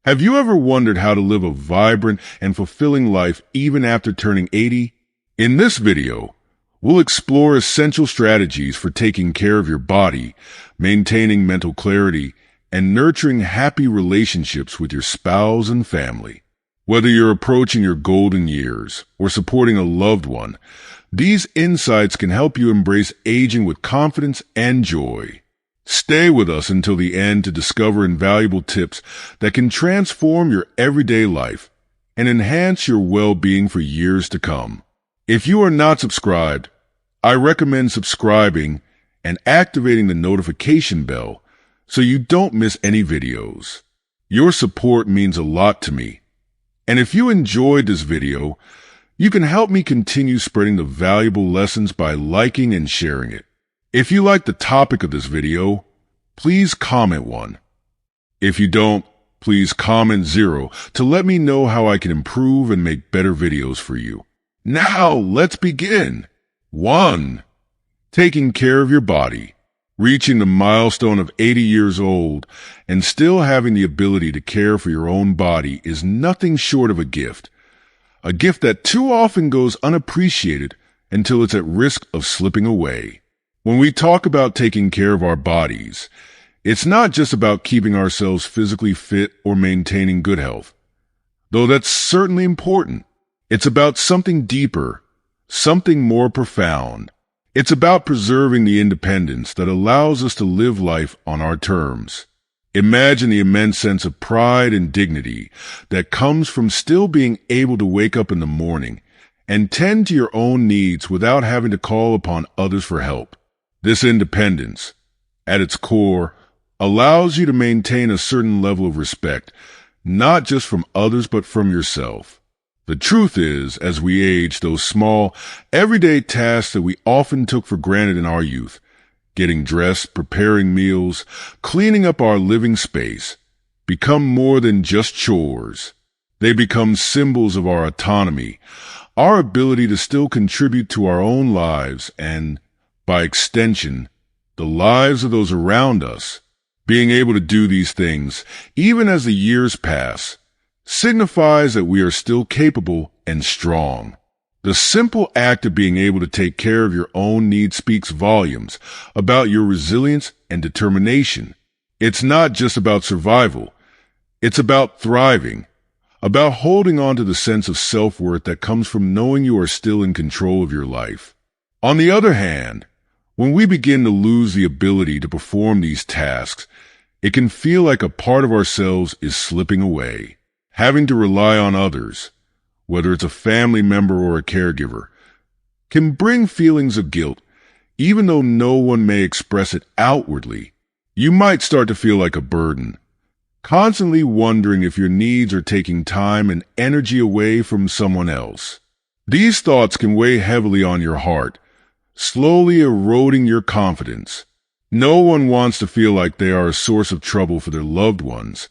Have you ever wondered how to live a vibrant and fulfilling life even after turning 80? In this video, we'll explore essential strategies for taking care of your body, maintaining mental clarity, and nurturing happy relationships with your spouse and family. Whether you're approaching your golden years or supporting a loved one, these insights can help you embrace aging with confidence and joy. Stay with us until the end to discover invaluable tips that can transform your everyday life and enhance your well-being for years to come. If you are not subscribed, I recommend subscribing and activating the notification bell so you don't miss any videos. Your support means a lot to me. And if you enjoyed this video, you can help me continue spreading the valuable lessons by liking and sharing it. If you like the topic of this video, please comment 1. If you don't, please comment 0 to let me know how I can improve and make better videos for you. Now, let's begin. 1. Taking care of your body. Reaching the milestone of 80 years old and still having the ability to care for your own body is nothing short of a gift. A gift that too often goes unappreciated until it's at risk of slipping away. When we talk about taking care of our bodies, it's not just about keeping ourselves physically fit or maintaining good health, though that's certainly important. It's about something deeper, something more profound. It's about preserving the independence that allows us to live life on our terms. Imagine the immense sense of pride and dignity that comes from still being able to wake up in the morning and tend to your own needs without having to call upon others for help. This independence, at its core, allows you to maintain a certain level of respect, not just from others but from yourself. The truth is, as we age, those small, everyday tasks that we often took for granted in our youth, getting dressed, preparing meals, cleaning up our living space, become more than just chores. They become symbols of our autonomy, our ability to still contribute to our own lives and, by extension, the lives of those around us. Being able to do these things, even as the years pass, signifies that we are still capable and strong. The simple act of being able to take care of your own needs speaks volumes about your resilience and determination. It's not just about survival. It's about thriving, about holding on to the sense of self-worth that comes from knowing you are still in control of your life. On the other hand, when we begin to lose the ability to perform these tasks, it can feel like a part of ourselves is slipping away. Having to rely on others, whether it's a family member or a caregiver, can bring feelings of guilt, even though no one may express it outwardly. You might start to feel like a burden, constantly wondering if your needs are taking time and energy away from someone else. These thoughts can weigh heavily on your heart, slowly eroding your confidence. No one wants to feel like they are a source of trouble for their loved ones,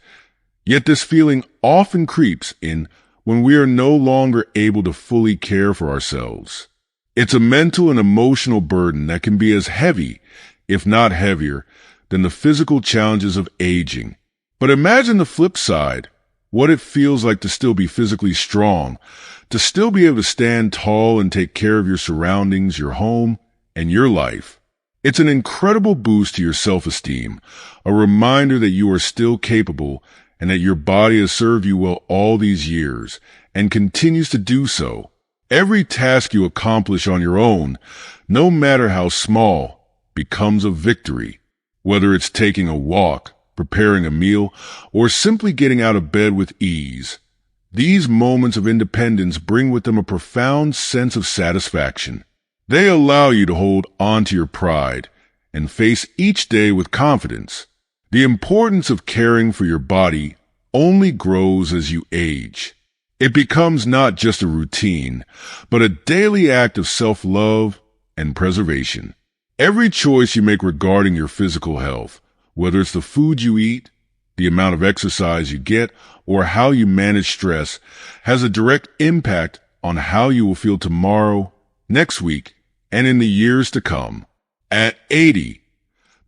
yet this feeling often creeps in when we are no longer able to fully care for ourselves. It's a mental and emotional burden that can be as heavy, if not heavier, than the physical challenges of aging. But imagine the flip side, what it feels like to still be physically strong, to still be able to stand tall and take care of your surroundings, your home, and your life. It's an incredible boost to your self-esteem, a reminder that you are still capable and that your body has served you well all these years and continues to do so. Every task you accomplish on your own, no matter how small, becomes a victory. Whether it's taking a walk, preparing a meal, or simply getting out of bed with ease, these moments of independence bring with them a profound sense of satisfaction. They allow you to hold on to your pride and face each day with confidence. The importance of caring for your body only grows as you age. It becomes not just a routine, but a daily act of self-love and preservation. Every choice you make regarding your physical health, whether it's the food you eat, the amount of exercise you get, or how you manage stress, has a direct impact on how you will feel tomorrow, next week, and in the years to come. At 80,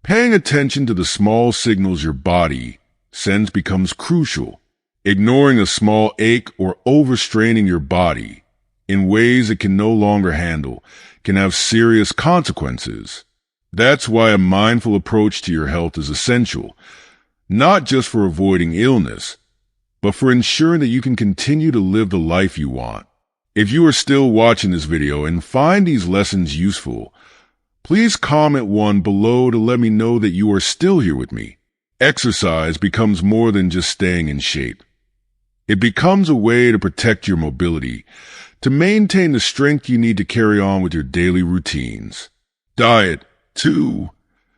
paying attention to the small signals your body sends becomes crucial. Ignoring a small ache or overstraining your body in ways it can no longer handle can have serious consequences. That's why a mindful approach to your health is essential, not just for avoiding illness, but for ensuring that you can continue to live the life you want. If you are still watching this video and find these lessons useful, please comment one below to let me know that you are still here with me. Exercise becomes more than just staying in shape. It becomes a way to protect your mobility, to maintain the strength you need to carry on with your daily routines. Diet, too,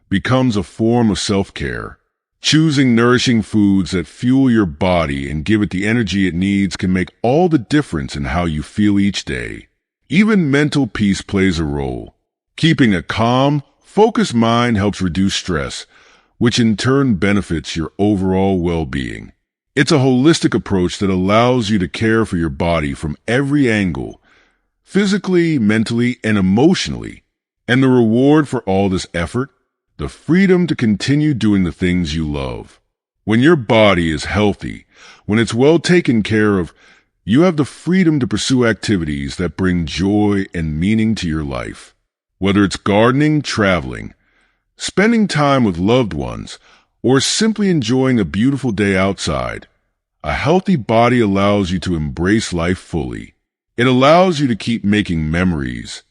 becomes a form of self-care. Choosing nourishing foods that fuel your body and give it the energy it needs can make all the difference in how you feel each day. Even mental peace plays a role. Keeping a calm, focused mind helps reduce stress, which in turn benefits your overall well-being. It's a holistic approach that allows you to care for your body from every angle, physically, mentally, and emotionally. And the reward for all this effort? The freedom to continue doing the things you love. When your body is healthy, when it's well taken care of, you have the freedom to pursue activities that bring joy and meaning to your life. Whether it's gardening, traveling, spending time with loved ones, or simply enjoying a beautiful day outside, a healthy body allows you to embrace life fully. It allows you to keep making memories,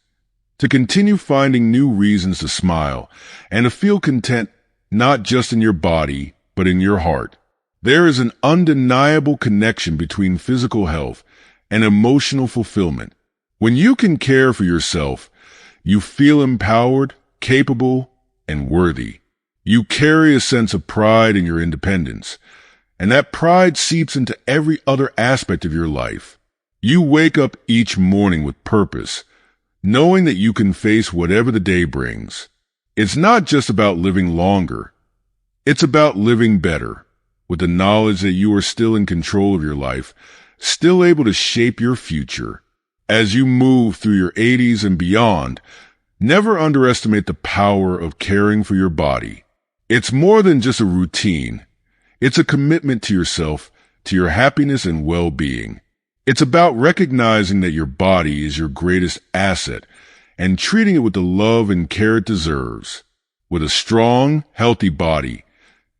to continue finding new reasons to smile, and to feel content not just in your body, but in your heart. There is an undeniable connection between physical health and emotional fulfillment. When you can care for yourself, you feel empowered, capable, and worthy. You carry a sense of pride in your independence, and that pride seeps into every other aspect of your life. You wake up each morning with purpose, knowing that you can face whatever the day brings. It's not just about living longer. It's about living better, with the knowledge that you are still in control of your life, still able to shape your future. As you move through your 80s and beyond, never underestimate the power of caring for your body. It's more than just a routine. It's a commitment to yourself, to your happiness and well-being. It's about recognizing that your body is your greatest asset and treating it with the love and care it deserves. With a strong, healthy body,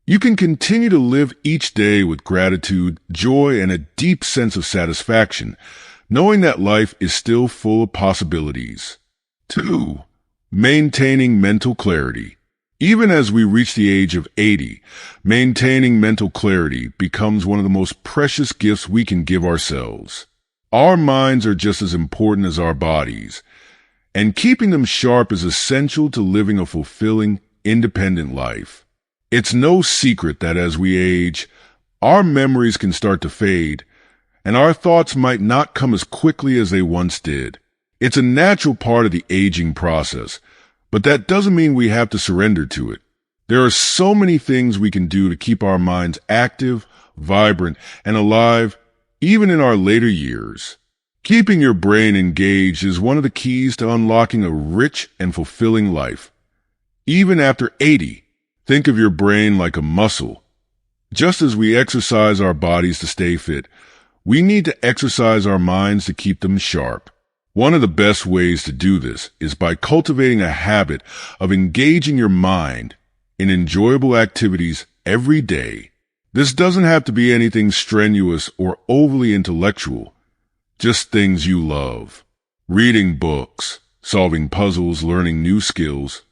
you can continue to live each day with gratitude, joy, and a deep sense of satisfaction, knowing that life is still full of possibilities. 2. Maintaining mental clarity. Even as we reach the age of 80, maintaining mental clarity becomes one of the most precious gifts we can give ourselves. Our minds are just as important as our bodies, and keeping them sharp is essential to living a fulfilling, independent life. It's no secret that as we age, our memories can start to fade, and our thoughts might not come as quickly as they once did. It's a natural part of the aging process, but that doesn't mean we have to surrender to it. There are so many things we can do to keep our minds active, vibrant, and alive, even in our later years. Keeping your brain engaged is one of the keys to unlocking a rich and fulfilling life. Even after 80, think of your brain like a muscle. Just as we exercise our bodies to stay fit, we need to exercise our minds to keep them sharp. One of the best ways to do this is by cultivating a habit of engaging your mind in enjoyable activities every day. This doesn't have to be anything strenuous or overly intellectual, just things you love. Reading books, solving puzzles, learning new skills,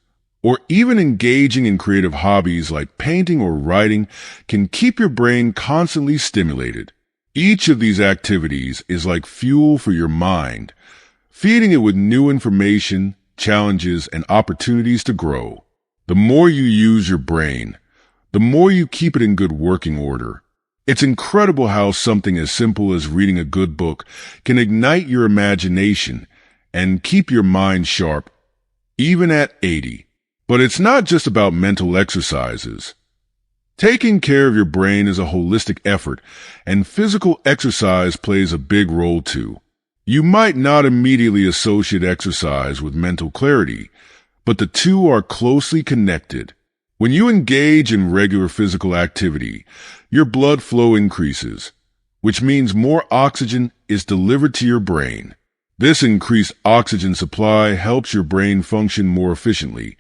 or even engaging in creative hobbies like painting or writing can keep your brain constantly stimulated. Each of these activities is like fuel for your mind, feeding it with new information, challenges, and opportunities to grow. The more you use your brain, the more you keep it in good working order. It's incredible how something as simple as reading a good book can ignite your imagination and keep your mind sharp, even at 80. But it's not just about mental exercises. Taking care of your brain is a holistic effort, and physical exercise plays a big role too. You might not immediately associate exercise with mental clarity, but the two are closely connected. When you engage in regular physical activity, your blood flow increases, which means more oxygen is delivered to your brain. This increased oxygen supply helps your brain function more efficiently,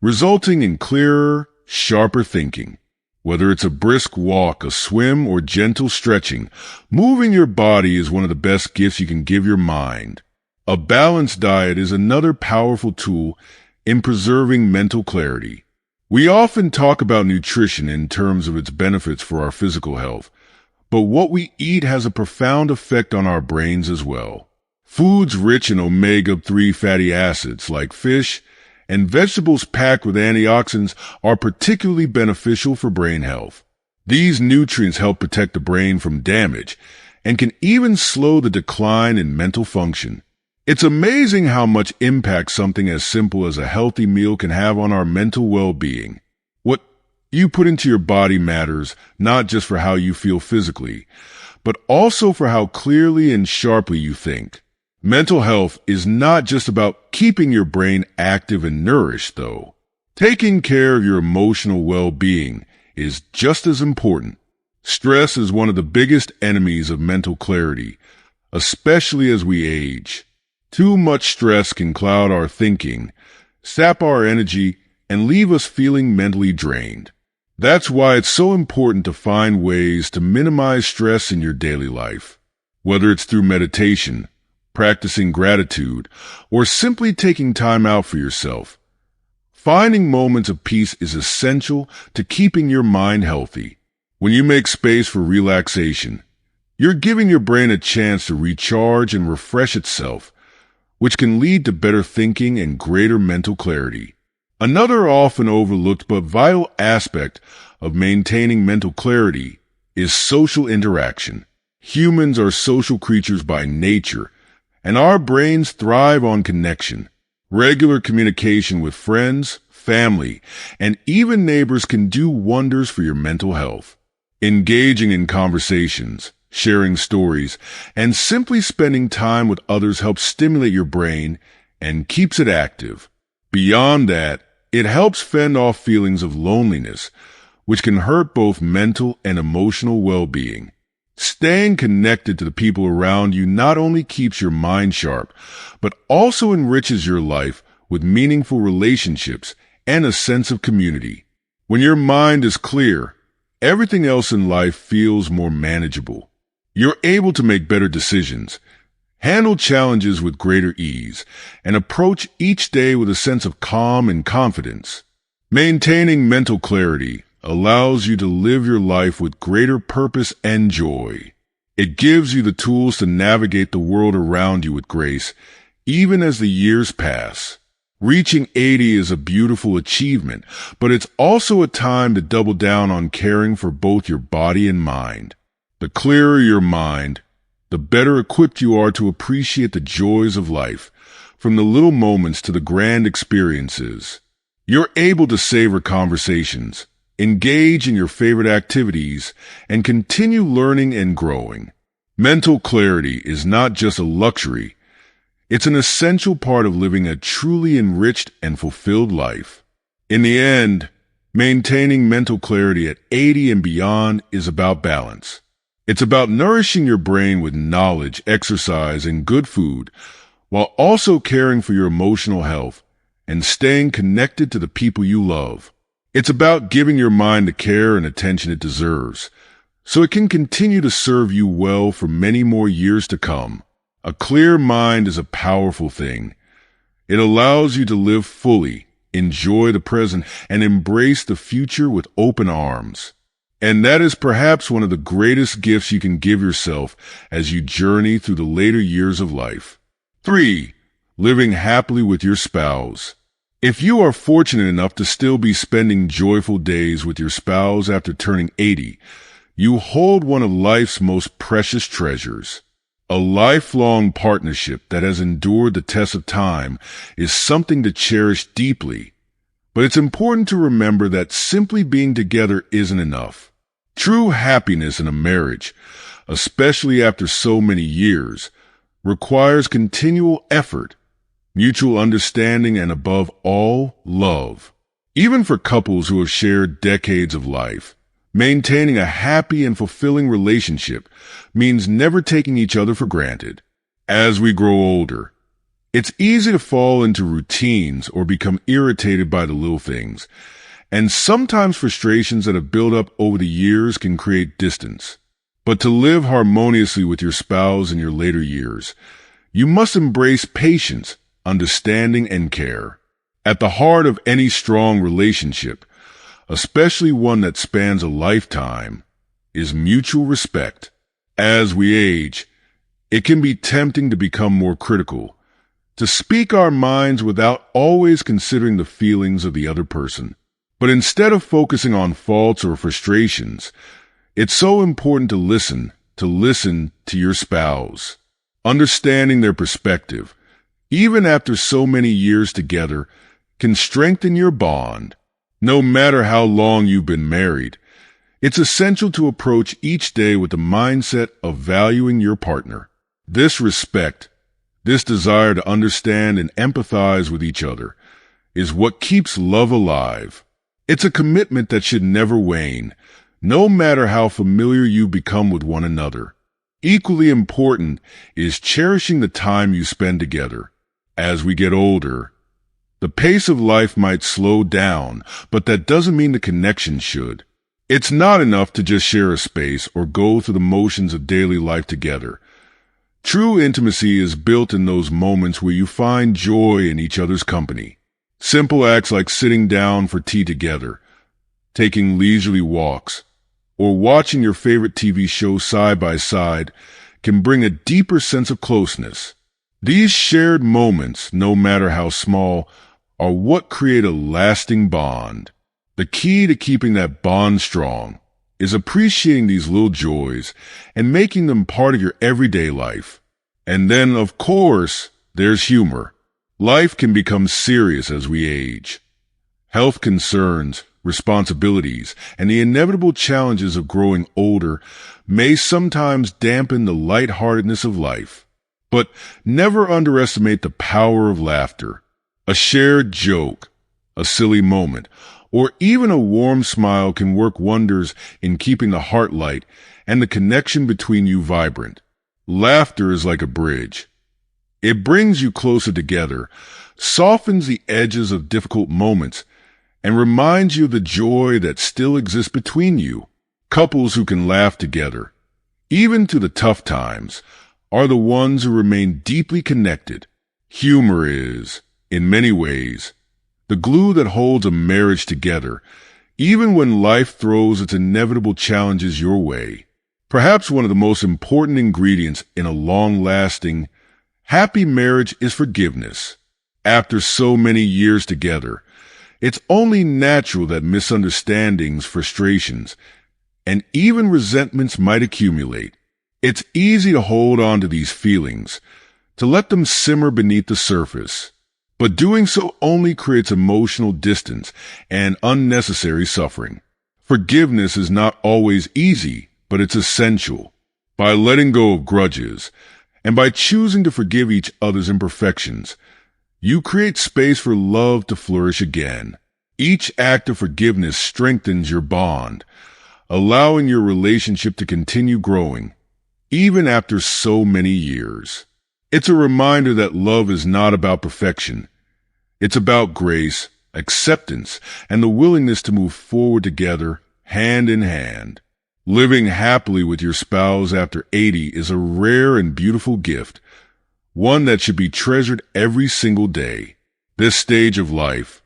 resulting in clearer, sharper thinking. Whether it's a brisk walk, a swim, or gentle stretching, moving your body is one of the best gifts you can give your mind. A balanced diet is another powerful tool in preserving mental clarity. We often talk about nutrition in terms of its benefits for our physical health, but what we eat has a profound effect on our brains as well. Foods rich in omega-3 fatty acids like fish and vegetables packed with antioxidants are particularly beneficial for brain health. These nutrients help protect the brain from damage and can even slow the decline in mental function. It's amazing how much impact something as simple as a healthy meal can have on our mental well-being. What you put into your body matters not just for how you feel physically, but also for how clearly and sharply you think. Mental health is not just about keeping your brain active and nourished, though. Taking care of your emotional well-being is just as important. Stress is one of the biggest enemies of mental clarity, especially as we age. Too much stress can cloud our thinking, sap our energy, and leave us feeling mentally drained. That's why it's so important to find ways to minimize stress in your daily life. Whether it's through meditation, practicing gratitude, or simply taking time out for yourself. Finding moments of peace is essential to keeping your mind healthy. When you make space for relaxation, you're giving your brain a chance to recharge and refresh itself, which can lead to better thinking and greater mental clarity. Another often overlooked but vital aspect of maintaining mental clarity is social interaction. Humans are social creatures by nature, and our brains thrive on connection. Regular communication with friends, family, and even neighbors can do wonders for your mental health. Engaging in conversations, sharing stories, and simply spending time with others helps stimulate your brain and keeps it active. Beyond that, it helps fend off feelings of loneliness, which can hurt both mental and emotional well-being. Staying connected to the people around you not only keeps your mind sharp, but also enriches your life with meaningful relationships and a sense of community. When your mind is clear, everything else in life feels more manageable. You're able to make better decisions, handle challenges with greater ease, and approach each day with a sense of calm and confidence. Maintaining mental clarity allows you to live your life with greater purpose and joy. It gives you the tools to navigate the world around you with grace, even as the years pass. Reaching 80 is a beautiful achievement, but it's also a time to double down on caring for both your body and mind. The clearer your mind, the better equipped you are to appreciate the joys of life, from the little moments to the grand experiences. You're able to savor conversations, engage in your favorite activities, and continue learning and growing. Mental clarity is not just a luxury. It's an essential part of living a truly enriched and fulfilled life. In the end, maintaining mental clarity at 80 and beyond is about balance. It's about nourishing your brain with knowledge, exercise, and good food, while also caring for your emotional health and staying connected to the people you love. It's about giving your mind the care and attention it deserves, so it can continue to serve you well for many more years to come. A clear mind is a powerful thing. It allows you to live fully, enjoy the present, and embrace the future with open arms. And that is perhaps one of the greatest gifts you can give yourself as you journey through the later years of life. 3. Living happily with your spouse. If you are fortunate enough to still be spending joyful days with your spouse after turning 80, you hold one of life's most precious treasures. A lifelong partnership that has endured the test of time is something to cherish deeply. But it's important to remember that simply being together isn't enough. True happiness in a marriage, especially after so many years, requires continual effort, mutual understanding, and above all, love. Even for couples who have shared decades of life, Maintaining a happy and fulfilling relationship means never taking each other for granted. As we grow older, it's easy to fall into routines or become irritated by the little things, and sometimes frustrations that have built up over the years can create distance. But to live harmoniously with your spouse in your later years, you must embrace patience, understanding, and care. At the heart of any strong relationship, especially one that spans a lifetime, is mutual respect. As we age, it can be tempting to become more critical, to speak our minds without always considering the feelings of the other person. But instead of focusing on faults or frustrations, it's so important to listen to your spouse. Understanding their perspective, even after so many years together, can strengthen your bond. No matter how long you've been married, it's essential to approach each day with the mindset of valuing your partner. This respect, this desire to understand and empathize with each other, is what keeps love alive. It's a commitment that should never wane, no matter how familiar you become with one another. Equally important is cherishing the time you spend together. As we get older, the pace of life might slow down, but that doesn't mean the connection should. It's not enough to just share a space or go through the motions of daily life together. True intimacy is built in those moments where you find joy in each other's company. Simple acts like sitting down for tea together, taking leisurely walks, or watching your favorite TV show side by side can bring a deeper sense of closeness. These shared moments, no matter how small, are what create a lasting bond. The key to keeping that bond strong is appreciating these little joys and making them part of your everyday life. And then, of course, there's humor. Life can become serious as we age. Health concerns, responsibilities, and the inevitable challenges of growing older may sometimes dampen the lightheartedness of life. But never underestimate the power of laughter. A shared joke, a silly moment, or even a warm smile can work wonders in keeping the heart light and the connection between you vibrant. Laughter is like a bridge. It brings you closer together, softens the edges of difficult moments, and reminds you of the joy that still exists between you. Couples who can laugh together, even through the tough times, are the ones who remain deeply connected. Humor is, in many ways, the glue that holds a marriage together, even when life throws its inevitable challenges your way. Perhaps one of the most important ingredients in a long-lasting, happy marriage is forgiveness. After so many years together, it's only natural that misunderstandings, frustrations, and even resentments might accumulate. It's easy to hold on to these feelings, to let them simmer beneath the surface. But doing so only creates emotional distance and unnecessary suffering. Forgiveness is not always easy, but it's essential. By letting go of grudges, and by choosing to forgive each other's imperfections, you create space for love to flourish again. Each act of forgiveness strengthens your bond, allowing your relationship to continue growing, even after so many years. It's a reminder that love is not about perfection. It's about grace, acceptance, and the willingness to move forward together, hand in hand. Living happily with your spouse after 80 is a rare and beautiful gift, one that should be treasured every single day. This stage of life,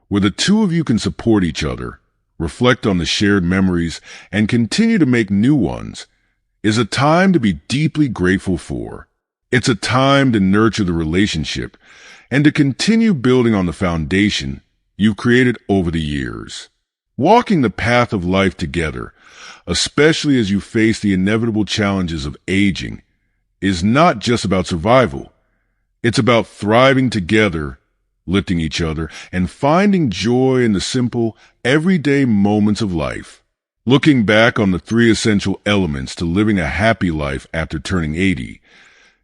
where the two of you can support each other, reflect on the shared memories, and continue to make new ones, is a time to be deeply grateful for. It's a time to nurture the relationship and to continue building on the foundation you've created over the years. Walking the path of life together, especially as you face the inevitable challenges of aging, is not just about survival. It's about thriving together, lifting each other, and finding joy in the simple, everyday moments of life. Looking back on the 3 essential elements to living a happy life after turning 80,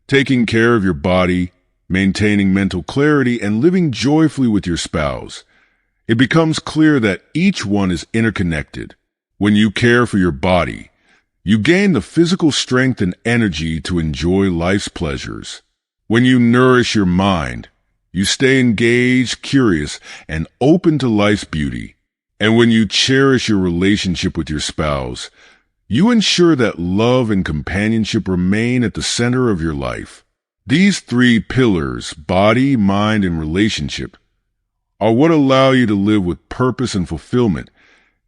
taking care of your body, maintaining mental clarity, and living joyfully with your spouse, it becomes clear that each one is interconnected. When you care for your body, you gain the physical strength and energy to enjoy life's pleasures. When you nourish your mind, you stay engaged, curious, and open to life's beauty. And when you cherish your relationship with your spouse, you ensure that love and companionship remain at the center of your life. These three pillars, body, mind, and relationship, are what allow you to live with purpose and fulfillment,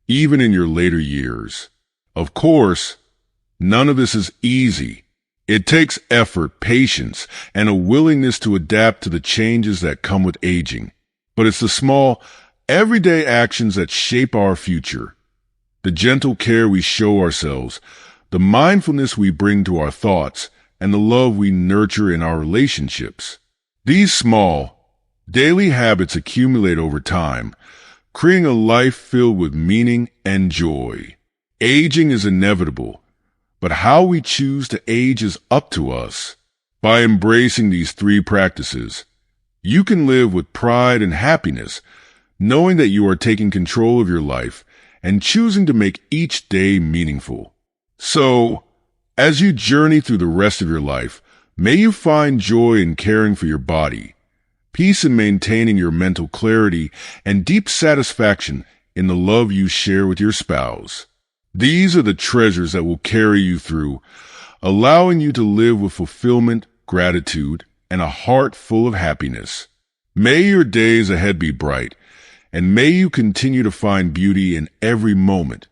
even in your later years. Of course, none of this is easy. It takes effort, patience, and a willingness to adapt to the changes that come with aging. But it's the small, everyday actions that shape our future. The gentle care we show ourselves, the mindfulness we bring to our thoughts, and the love we nurture in our relationships. These small, daily habits accumulate over time, creating a life filled with meaning and joy. Aging is inevitable, but how we choose to age is up to us. By embracing these three practices, you can live with pride and happiness, knowing that you are taking control of your life and choosing to make each day meaningful. So, as you journey through the rest of your life, may you find joy in caring for your body, peace in maintaining your mental clarity, and deep satisfaction in the love you share with your spouse. These are the treasures that will carry you through, allowing you to live with fulfillment, gratitude, and a heart full of happiness. May your days ahead be bright, and may you continue to find beauty in every moment.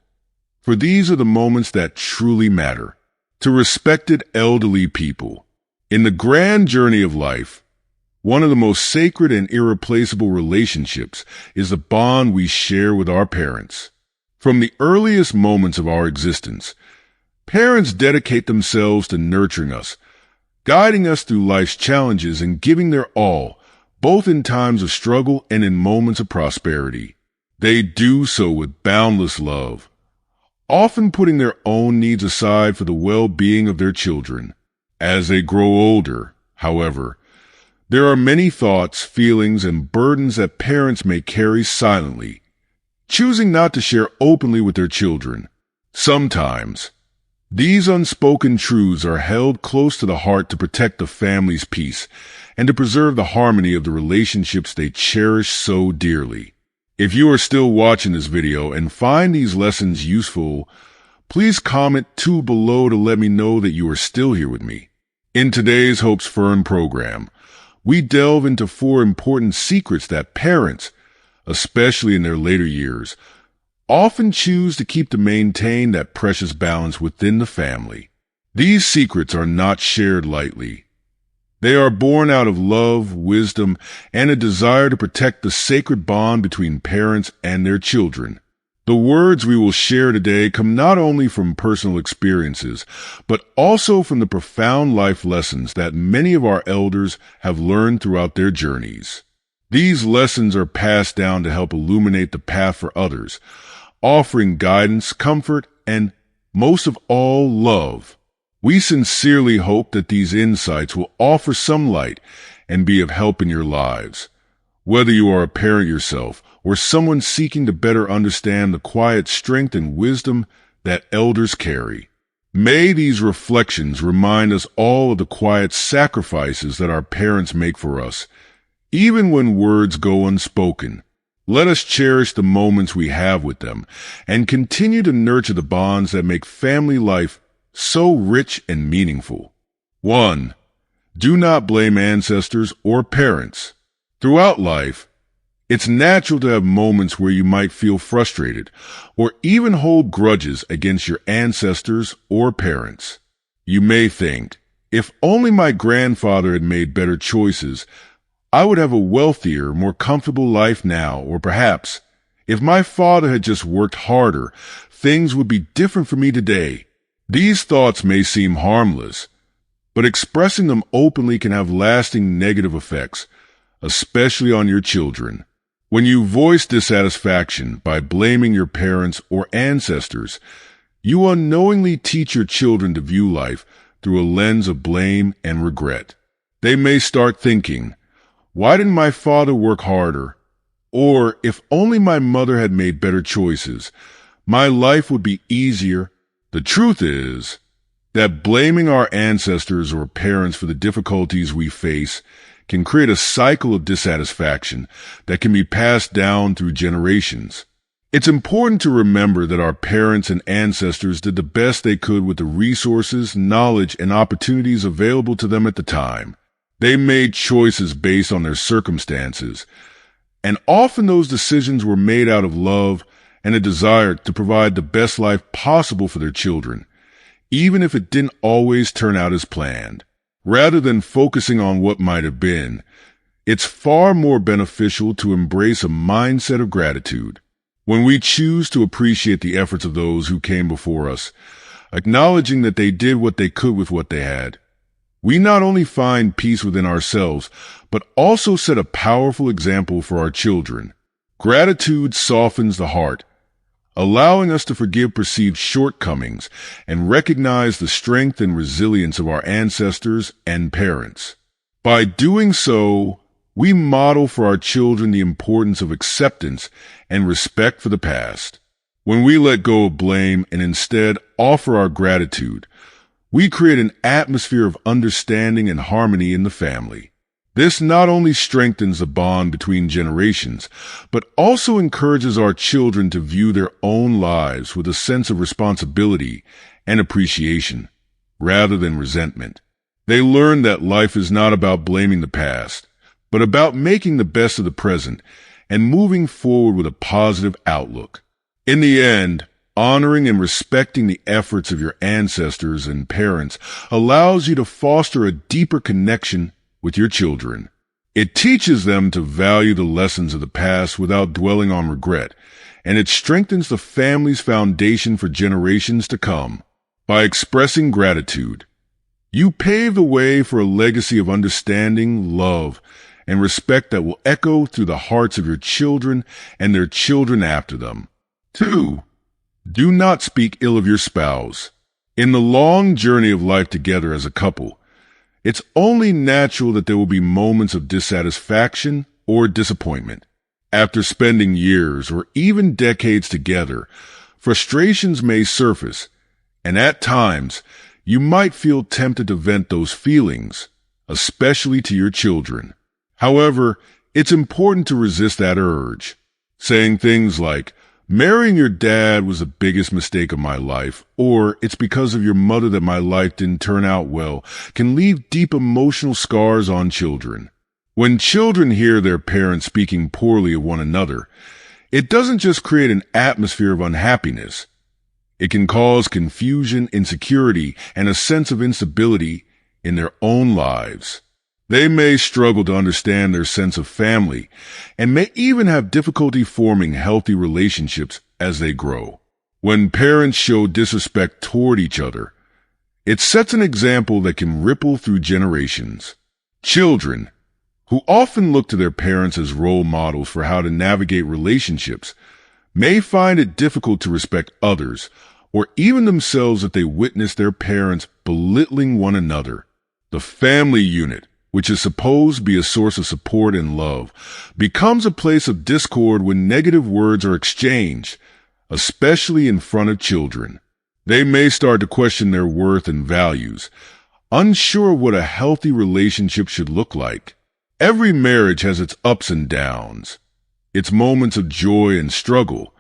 For these are the moments that truly matter. To respected elderly people, in the grand journey of life, one of the most sacred and irreplaceable relationships is the bond we share with our parents. From the earliest moments of our existence, parents dedicate themselves to nurturing us, guiding us through life's challenges and giving their all, both in times of struggle and in moments of prosperity. They do so with boundless love, often putting their own needs aside for the well-being of their children. As they grow older, however, there are many thoughts, feelings, and burdens that parents may carry silently, choosing not to share openly with their children. Sometimes, these unspoken truths are held close to the heart to protect the family's peace and to preserve the harmony of the relationships they cherish so dearly. If you are still watching this video and find these lessons useful, please comment 2 below to let me know that you are still here with me. In today's Hope's Fern program, we delve into 4 important secrets that parents, especially in their later years, often choose to maintain that precious balance within the family. These secrets are not shared lightly. They are born out of love, wisdom, and a desire to protect the sacred bond between parents and their children. The words we will share today come not only from personal experiences, but also from the profound life lessons that many of our elders have learned throughout their journeys. These lessons are passed down to help illuminate the path for others, offering guidance, comfort, and, most of all, love. We sincerely hope that these insights will offer some light and be of help in your lives. Whether you are a parent yourself or someone seeking to better understand the quiet strength and wisdom that elders carry, may these reflections remind us all of the quiet sacrifices that our parents make for us, even when words go unspoken. Let us cherish the moments we have with them and continue to nurture the bonds that make family life so rich and meaningful. 1. Do not blame ancestors or parents. Throughout life, it's natural to have moments where you might feel frustrated or even hold grudges against your ancestors or parents. You may think, if only my grandfather had made better choices, I would have a wealthier, more comfortable life now, or perhaps, if my father had just worked harder, things would be different for me today. These thoughts may seem harmless, but expressing them openly can have lasting negative effects, especially on your children. When you voice dissatisfaction by blaming your parents or ancestors, you unknowingly teach your children to view life through a lens of blame and regret. They may start thinking, "Why didn't my father work harder?" Or, "If only my mother had made better choices, my life would be easier. The truth is that blaming our ancestors or parents for the difficulties we face can create a cycle of dissatisfaction that can be passed down through generations. It's important to remember that our parents and ancestors did the best they could with the resources, knowledge, and opportunities available to them at the time. They made choices based on their circumstances, and often those decisions were made out of love and a desire to provide the best life possible for their children, even if it didn't always turn out as planned. Rather than focusing on what might have been, it's far more beneficial to embrace a mindset of gratitude. When we choose to appreciate the efforts of those who came before us, acknowledging that they did what they could with what they had, we not only find peace within ourselves, but also set a powerful example for our children. Gratitude softens the heart, allowing us to forgive perceived shortcomings and recognize the strength and resilience of our ancestors and parents. By doing so, we model for our children the importance of acceptance and respect for the past. When we let go of blame and instead offer our gratitude, we create an atmosphere of understanding and harmony in the family. This not only strengthens the bond between generations, but also encourages our children to view their own lives with a sense of responsibility and appreciation, rather than resentment. They learn that life is not about blaming the past, but about making the best of the present and moving forward with a positive outlook. In the end, honoring and respecting the efforts of your ancestors and parents allows you to foster a deeper connection with your children. It teaches them to value the lessons of the past without dwelling on regret, and it strengthens the family's foundation for generations to come. By expressing gratitude, you pave the way for a legacy of understanding, love, and respect that will echo through the hearts of your children and their children after them. 2. Do not speak ill of your spouse. In the long journey of life together as a couple, it's only natural that there will be moments of dissatisfaction or disappointment. After spending years or even decades together, frustrations may surface, and at times, you might feel tempted to vent those feelings, especially to your children. However, it's important to resist that urge. Saying things like, "Marrying your dad was the biggest mistake of my life," or "It's because of your mother that my life didn't turn out well," can leave deep emotional scars on children. When children hear their parents speaking poorly of one another, it doesn't just create an atmosphere of unhappiness. It can cause confusion, insecurity, and a sense of instability in their own lives. They may struggle to understand their sense of family and may even have difficulty forming healthy relationships as they grow. When parents show disrespect toward each other, it sets an example that can ripple through generations. Children, who often look to their parents as role models for how to navigate relationships, may find it difficult to respect others or even themselves if they witness their parents belittling one another. The family unit, which is supposed to be a source of support and love, becomes a place of discord when negative words are exchanged, especially in front of children. They may start to question their worth and values, unsure of what a healthy relationship should look like. Every marriage has its ups and downs, its moments of joy and struggle,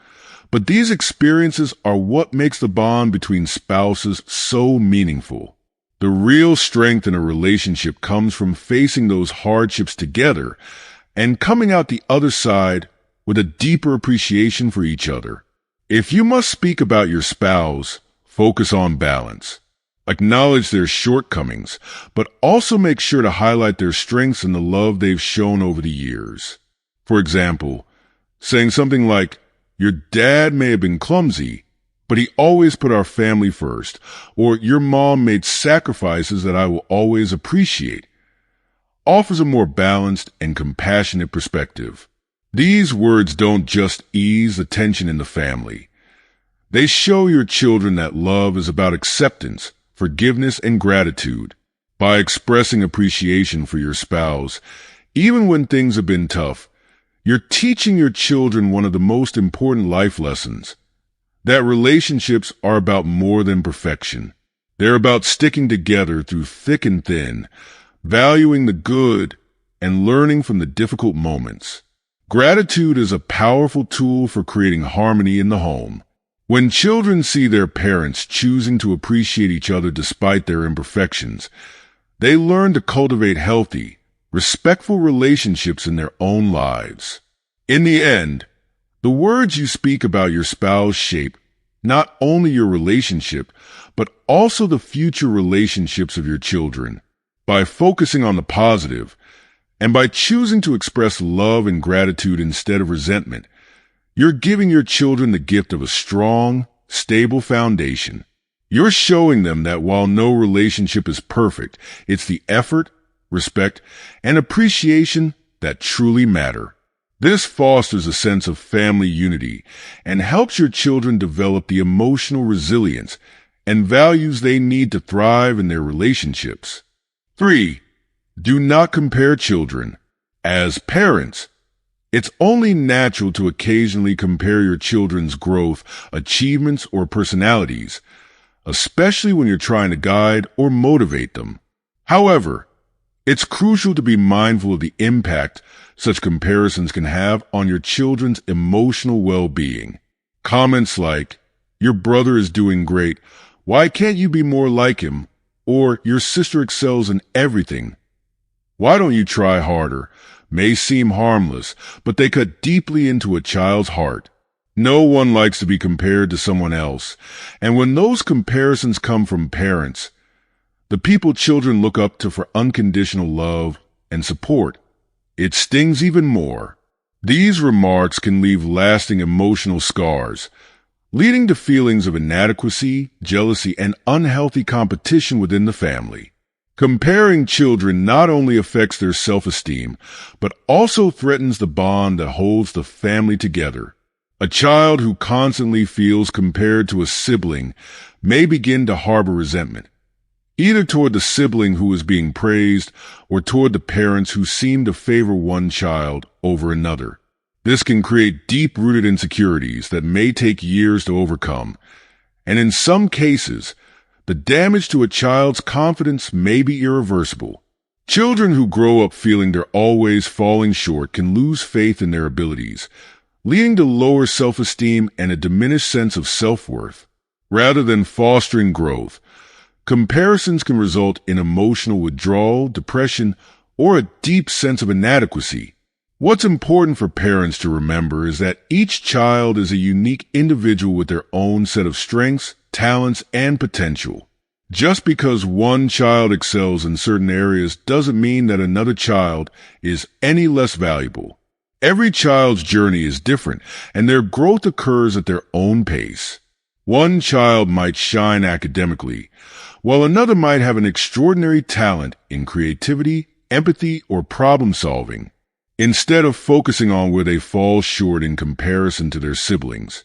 but these experiences are what makes the bond between spouses so meaningful. The real strength in a relationship comes from facing those hardships together and coming out the other side with a deeper appreciation for each other. If you must speak about your spouse, focus on balance. Acknowledge their shortcomings, but also make sure to highlight their strengths and the love they've shown over the years. For example, saying something like, "Your dad may have been clumsy, but he always put our family first," or "Your mom made sacrifices that I will always appreciate," offers a more balanced and compassionate perspective. These words don't just ease the tension in the family. They show your children that love is about acceptance, forgiveness, and gratitude. By expressing appreciation for your spouse, even when things have been tough, you're teaching your children one of the most important life lessons. that relationships are about more than perfection. They're about sticking together through thick and thin, valuing the good and learning from the difficult moments. Gratitude is a powerful tool for creating harmony in the home. When children see their parents choosing to appreciate each other despite their imperfections, they learn to cultivate healthy, respectful relationships in their own lives. In the end, the words you speak about your spouse shape not only your relationship, but also the future relationships of your children. By focusing on the positive, and by choosing to express love and gratitude instead of resentment, you're giving your children the gift of a strong, stable foundation. You're showing them that while no relationship is perfect, it's the effort, respect, and appreciation that truly matter. This fosters a sense of family unity and helps your children develop the emotional resilience and values they need to thrive in their relationships. 3. Do not compare children. As parents, it's only natural to occasionally compare your children's growth, achievements, or personalities, especially when you're trying to guide or motivate them. However, it's crucial to be mindful of the impact such comparisons can have on your children's emotional well-being. Comments like, "Your brother is doing great. Why can't you be more like him?" Or, "Your sister excels in everything. Why don't you try harder?" may seem harmless, but they cut deeply into a child's heart. No one likes to be compared to someone else, and when those comparisons come from parents, the people children look up to for unconditional love and support, it stings even more. These remarks can leave lasting emotional scars, leading to feelings of inadequacy, jealousy, and unhealthy competition within the family. Comparing children not only affects their self-esteem, but also threatens the bond that holds the family together. A child who constantly feels compared to a sibling may begin to harbor resentment, either toward the sibling who is being praised or toward the parents who seem to favor one child over another. This can create deep-rooted insecurities that may take years to overcome, and in some cases, the damage to a child's confidence may be irreversible. Children who grow up feeling they're always falling short can lose faith in their abilities, leading to lower self-esteem and a diminished sense of self-worth. Rather than fostering growth, comparisons can result in emotional withdrawal, depression, or a deep sense of inadequacy. What's important for parents to remember is that each child is a unique individual with their own set of strengths, talents, and potential. Just because one child excels in certain areas doesn't mean that another child is any less valuable. Every child's journey is different, and their growth occurs at their own pace. One child might shine academically, while another might have an extraordinary talent in creativity, empathy, or problem solving. Instead of focusing on where they fall short in comparison to their siblings,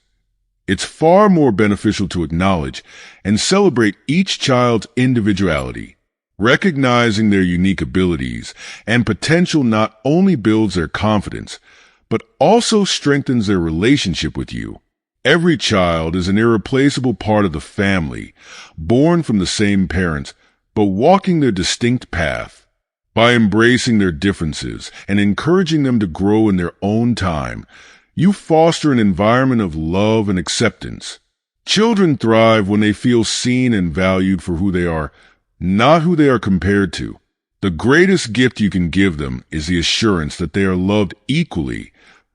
it's far more beneficial to acknowledge and celebrate each child's individuality. Recognizing their unique abilities and potential not only builds their confidence, but also strengthens their relationship with you. Every child is an irreplaceable part of the family, born from the same parents, but walking their distinct path. By embracing their differences and encouraging them to grow in their own time, you foster an environment of love and acceptance. Children thrive when they feel seen and valued for who they are, not who they are compared to. The greatest gift you can give them is the assurance that they are loved equally,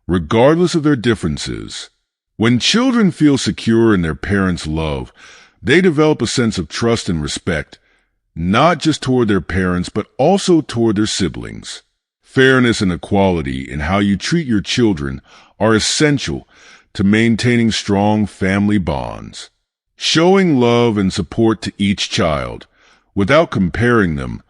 regardless of their differences. When children feel secure in their parents' love, they develop a sense of trust and respect, not just toward their parents, but also toward their siblings. Fairness and equality in how you treat your children are essential to maintaining strong family bonds. Showing love and support to each child, without comparing them,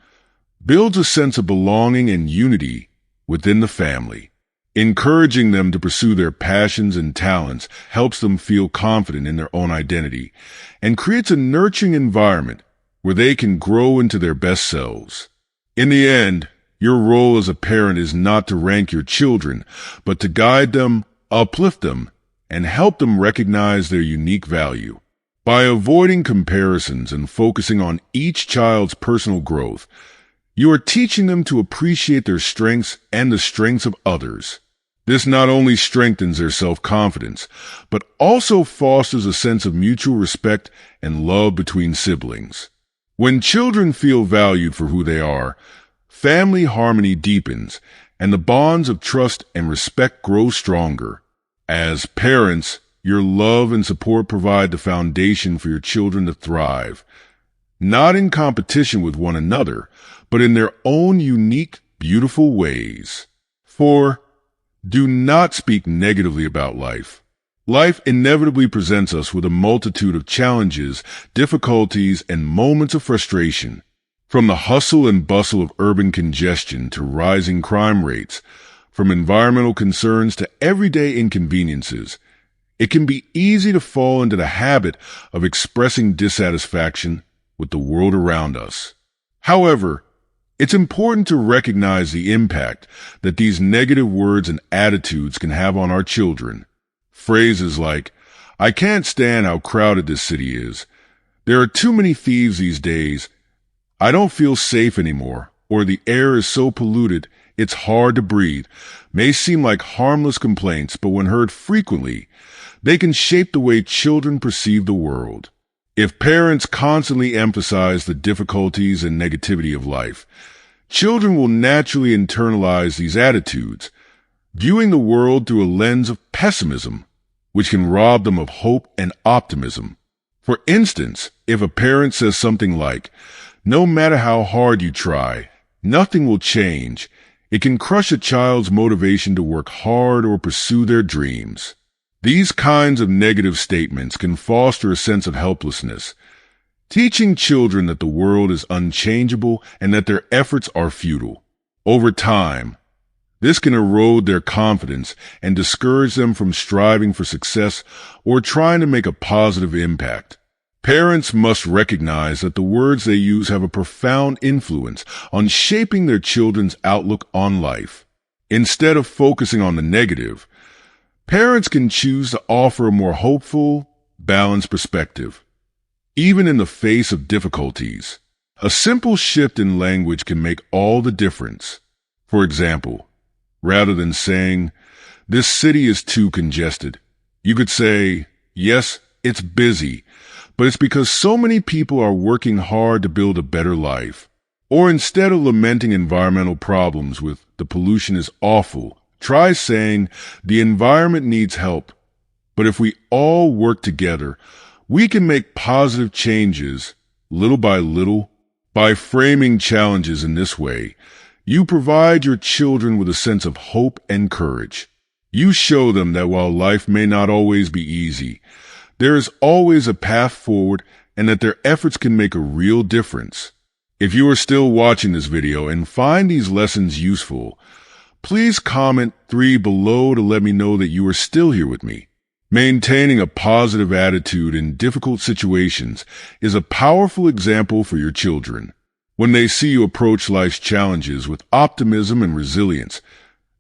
builds a sense of belonging and unity within the family. Encouraging them to pursue their passions and talents helps them feel confident in their own identity and creates a nurturing environment where they can grow into their best selves. In the end, your role as a parent is not to rank your children, but to guide them, uplift them, and help them recognize their unique value. By avoiding comparisons and focusing on each child's personal growth, you are teaching them to appreciate their strengths and the strengths of others. This not only strengthens their self-confidence, but also fosters a sense of mutual respect and love between siblings. When children feel valued for who they are, family harmony deepens, and the bonds of trust and respect grow stronger. As parents, your love and support provide the foundation for your children to thrive, not in competition with one another, but in their own unique, beautiful ways. 4. Do not speak negatively about life. Life inevitably presents us with a multitude of challenges, difficulties, and moments of frustration. From the hustle and bustle of urban congestion to rising crime rates, from environmental concerns to everyday inconveniences, it can be easy to fall into the habit of expressing dissatisfaction with the world around us. However, it's important to recognize the impact that these negative words and attitudes can have on our children. Phrases like, "I can't stand how crowded this city is," "There are too many thieves these days," "I don't feel safe anymore," or "The air is so polluted, it's hard to breathe," may seem like harmless complaints, but when heard frequently, they can shape the way children perceive the world. If parents constantly emphasize the difficulties and negativity of life, children will naturally internalize these attitudes, viewing the world through a lens of pessimism, which can rob them of hope and optimism. For instance, if a parent says something like, "No matter how hard you try, nothing will change," it can crush a child's motivation to work hard or pursue their dreams. These kinds of negative statements can foster a sense of helplessness, teaching children that the world is unchangeable and that their efforts are futile. Over time, this can erode their confidence and discourage them from striving for success or trying to make a positive impact. Parents must recognize that the words they use have a profound influence on shaping their children's outlook on life. Instead of focusing on the negative, parents can choose to offer a more hopeful, balanced perspective. Even in the face of difficulties, a simple shift in language can make all the difference. For example, rather than saying, "This city is too congested," you could say, "Yes, it's busy, but it's because so many people are working hard to build a better life." Or instead of lamenting environmental problems with "the pollution is awful," try saying, "The environment needs help, but if we all work together, we can make positive changes little by little." By framing challenges in this way, you provide your children with a sense of hope and courage. You show them that while life may not always be easy, there is always a path forward and that their efforts can make a real difference. If you are still watching this video and find these lessons useful, please comment 3 below to let me know that you are still here with me. Maintaining a positive attitude in difficult situations is a powerful example for your children. When they see you approach life's challenges with optimism and resilience,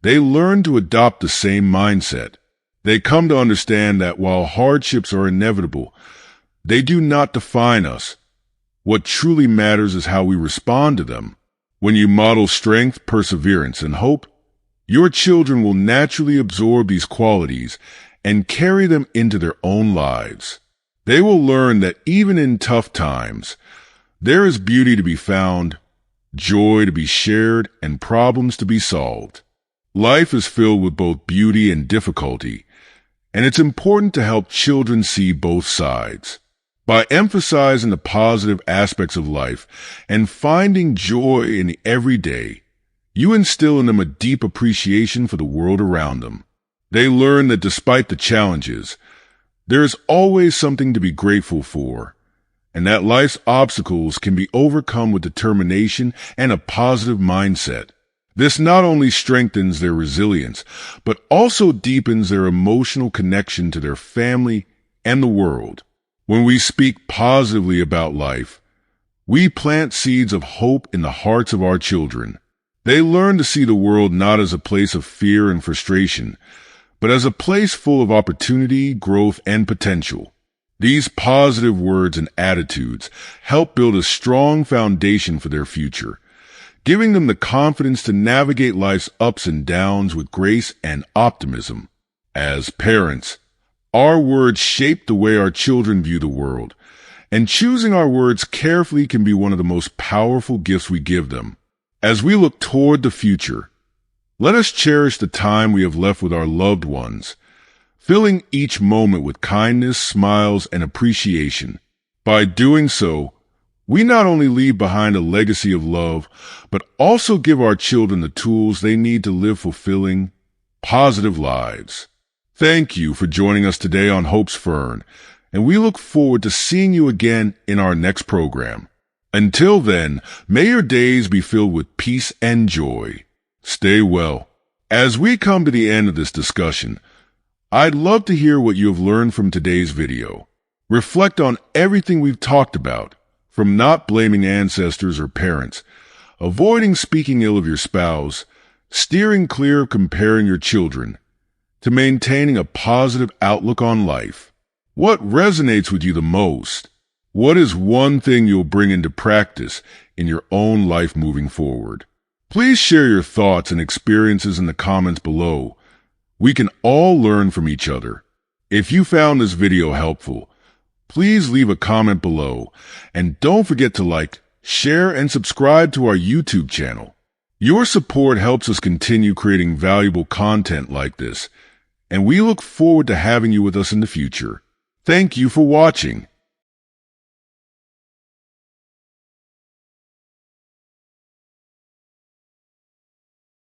they learn to adopt the same mindset. They come to understand that while hardships are inevitable, they do not define us. What truly matters is how we respond to them. When you model strength, perseverance, and hope, your children will naturally absorb these qualities and carry them into their own lives. They will learn that even in tough times, there is beauty to be found, joy to be shared, and problems to be solved. Life is filled with both beauty and difficulty, and it's important to help children see both sides. By emphasizing the positive aspects of life and finding joy in the everyday, you instill in them a deep appreciation for the world around them. They learn that despite the challenges, there is always something to be grateful for, and that life's obstacles can be overcome with determination and a positive mindset. This not only strengthens their resilience, but also deepens their emotional connection to their family and the world. When we speak positively about life, we plant seeds of hope in the hearts of our children. They learn to see the world not as a place of fear and frustration, but as a place full of opportunity, growth, and potential. These positive words and attitudes help build a strong foundation for their future, giving them the confidence to navigate life's ups and downs with grace and optimism. As parents, our words shape the way our children view the world, and choosing our words carefully can be one of the most powerful gifts we give them. As we look toward the future, let us cherish the time we have left with our loved ones, filling each moment with kindness, smiles, and appreciation. By doing so, we not only leave behind a legacy of love, but also give our children the tools they need to live fulfilling, positive lives. Thank you for joining us today on Hope's Fern, and we look forward to seeing you again in our next program. Until then, may your days be filled with peace and joy. Stay well. As we come to the end of this discussion, I'd love to hear what you have learned from today's video. Reflect on everything we've talked about, from not blaming ancestors or parents, avoiding speaking ill of your spouse, steering clear of comparing your children, to maintaining a positive outlook on life. What resonates with you the most? What is one thing you'll bring into practice in your own life moving forward? Please share your thoughts and experiences in the comments below. We can all learn from each other. If you found this video helpful, please leave a comment below, and don't forget to like, share, and subscribe to our YouTube channel. Your support helps us continue creating valuable content like this, and we look forward to having you with us in the future. Thank you for watching.